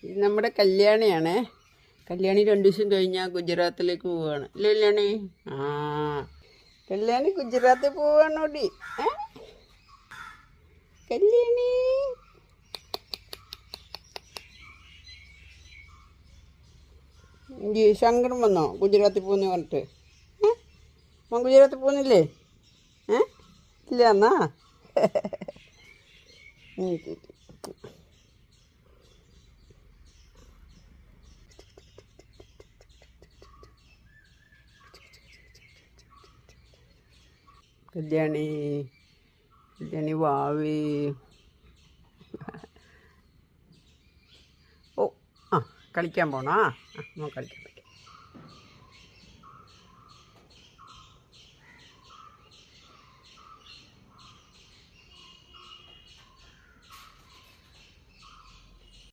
ഇത് നമ്മുടെ കല്യാണിയാണേ. കല്യാണി 2 ദിവസം കഴിഞ്ഞാൽ ഗുജറാത്തിലേക്ക് പോവുകയാണ്. ഇല്ല കല്യാണി? കല്യാണി ഗുജറാത്തിൽ പോവാണോടി? കല്യാണി ശങ്കരൻ വന്നോ ഗുജറാത്തിൽ പോകുന്ന പറഞ്ഞിട്ട്? മോൻ ഗുജറാത്തിൽ പോകുന്നില്ലേ? ഇല്ല എന്നാ കല്യാണി വാവേ. ഓ കളിക്കാൻ പോണോ? കളിക്കാൻ പറ്റും.